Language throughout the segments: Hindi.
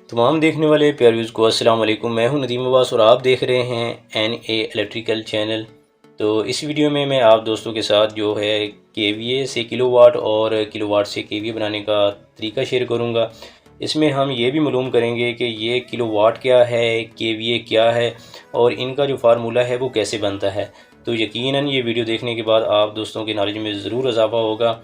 तमाम देखने वाले प्यारे व्यूज़ को अस्सलाम वालेकुम। मैं हूं नदीम अब्बास और आप देख रहे हैं NA इलेक्ट्रिकल चैनल। तो इस वीडियो में मैं आप दोस्तों के साथ जो है KVA से किलोवाट और किलोवाट से KVA बनाने का तरीका शेयर करूंगा। इसमें हम ये भी मालूम करेंगे कि ये किलोवाट क्या है, KVA क्या है और इनका जो फार्मूला है वो कैसे बनता है। तो यकीनन ये वीडियो देखने के बाद आप दोस्तों की नॉलेज में ज़रूर इजाफ़ा होगा।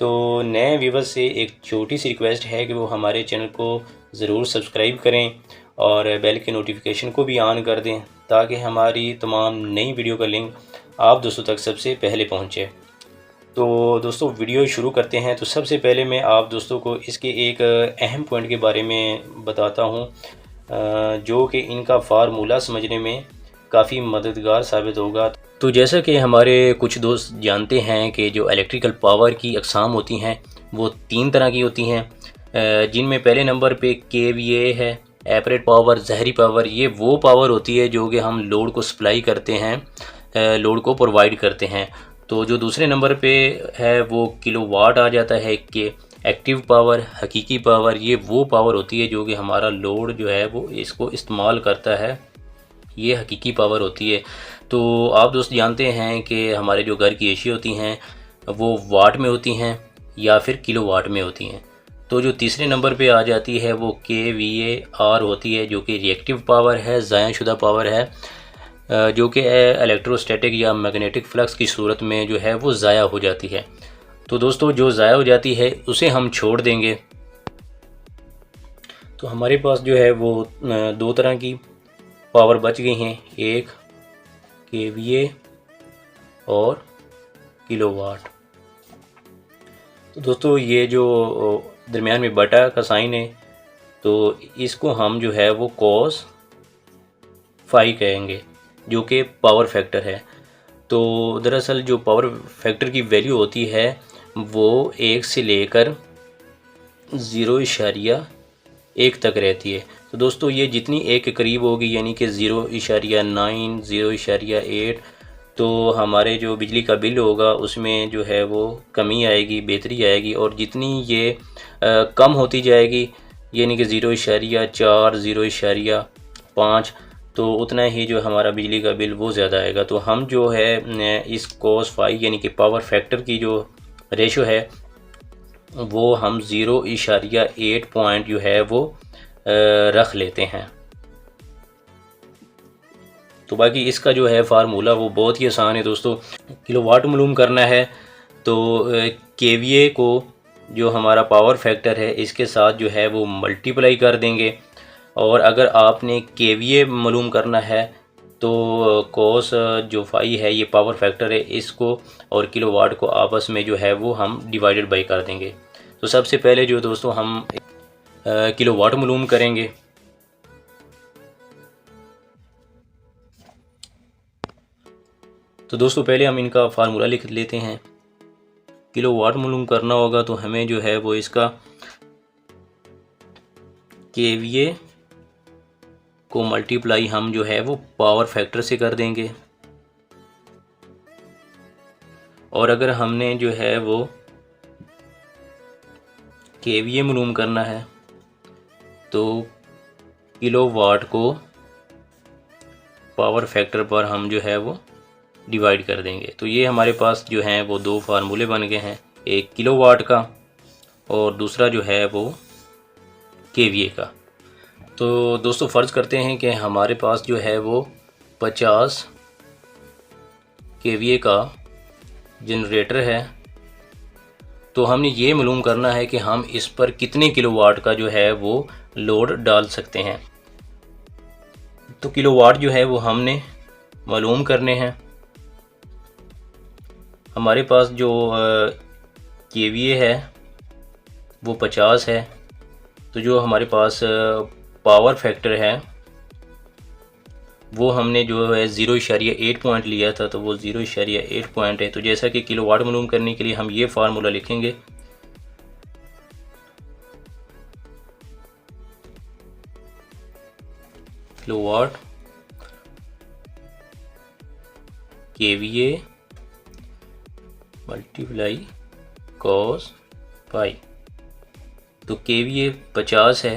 तो नए व्यूवर्स से एक छोटी सी रिक्वेस्ट है कि वो हमारे चैनल को ज़रूर सब्सक्राइब करें और बेल के नोटिफिकेशन को भी ऑन कर दें ताकि हमारी तमाम नई वीडियो का लिंक आप दोस्तों तक सबसे पहले पहुंचे। तो दोस्तों वीडियो शुरू करते हैं। तो सबसे पहले मैं आप दोस्तों को इसके एक अहम पॉइंट के बारे में बताता हूं जो कि इनका फार्मूला समझने में काफ़ी मददगार साबित होगा। तो जैसा कि हमारे कुछ दोस्त जानते हैं कि जो इलेक्ट्रिकल पावर की अक़साम होती हैं वो 3 तरह की होती हैं, जिनमें पहले नंबर पे KVA है, एपरेट पावर, ज़हरी पावर। ये वो पावर होती है जो कि हम लोड को सप्लाई करते हैं, लोड को प्रोवाइड करते हैं। तो जो दूसरे नंबर पे है वो किलोवाट आ जाता है कि एक्टिव पावर, हकीकी पावर। ये वो पावर होती है जो कि हमारा लोड जो है वो इसको इस्तेमाल करता है, ये हकीकी पावर होती है। तो आप दोस्त जानते हैं कि हमारे जो घर की एशिया होती हैं वो वाट में होती हैं या फिर किलोवाट में होती हैं। तो जो तीसरे नंबर पे आ जाती है वो KVAR होती है जो कि रिएक्टिव पावर है, ज़ाया शुदा पावर है, जो कि इलेक्ट्रोस्टैटिक या मैग्नेटिक फ्लक्स की सूरत में जो है वो ज़ाया हो जाती है। तो दोस्तों जो ज़ाया हो जाती है उसे हम छोड़ देंगे। तो हमारे पास जो है वो 2 तरह की पावर बच गई हैं, एक KVA और किलोवाट। तो दोस्तों ये जो दरमियान में बटा का साइन है तो इसको हम जो है वो cos फाई कहेंगे जो कि पावर फैक्टर है। तो दरअसल जो पावर फैक्टर की वैल्यू होती है वो 1 से लेकर 0.1 तक रहती है। तो दोस्तों ये जितनी 1 के करीब होगी यानी कि 0.9, 0.8, तो हमारे जो बिजली का बिल होगा उसमें जो है वो कमी आएगी, बेहतरी आएगी। और जितनी ये कम होती जाएगी यानी कि 0.4, 0.5, तो उतना ही जो हमारा बिजली का बिल वो ज़्यादा आएगा। तो हम जो है इस cos फाई यानी कि पावर फैक्टर की जो रेशो है वो हम 0.8 पॉइंट जो है वो रख लेते हैं। तो बाकी इसका जो है फार्मूला वो बहुत ही आसान है दोस्तों। किलोवाट मालूम करना है तो KVA को जो हमारा पावर फैक्टर है इसके साथ जो है वो मल्टीप्लाई कर देंगे। और अगर आपने KVA मालूम करना है तो cos जो फाई है ये पावर फैक्टर है, इसको और किलोवाट को आपस में जो है वो हम डिवाइडेड बाई कर देंगे। तो सबसे पहले जो दोस्तों हम किलोवाट मालूम करेंगे। तो दोस्तों पहले हम इनका फार्मूला लिख लेते हैं। किलोवाट मालूम करना होगा तो हमें जो है वो इसका KVA को मल्टीप्लाई हम जो है वो पावर फैक्टर से कर देंगे। और अगर हमने जो है वो KVA मालूम करना है तो किलोवाट को पावर फैक्टर पर हम जो है वो डिवाइड कर देंगे। तो ये हमारे पास जो हैं वो 2 फार्मूले बन गए हैं, एक किलोवाट का और दूसरा जो है वो KVA का। तो दोस्तों फ़र्ज़ करते हैं कि हमारे पास जो है वो 50 KVA का जनरेटर है। तो हमने ये मालूम करना है कि हम इस पर कितने किलोवाट का जो है वो लोड डाल सकते हैं। तो किलोवाट जो है वो हमने मालूम करने हैं। हमारे पास जो KVA है वो 50 है, तो जो हमारे पास पावर फैक्टर है वो हमने जो है 0.8 पॉइंट लिया था, तो वो 0.8 पॉइंट है। तो जैसा कि किलोवाट मालूम करने के लिए हम ये फार्मूला लिखेंगे। Kilowatt KVA multiply cos phi. तो KVA 50 है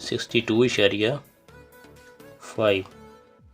62.5،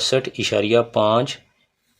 62.5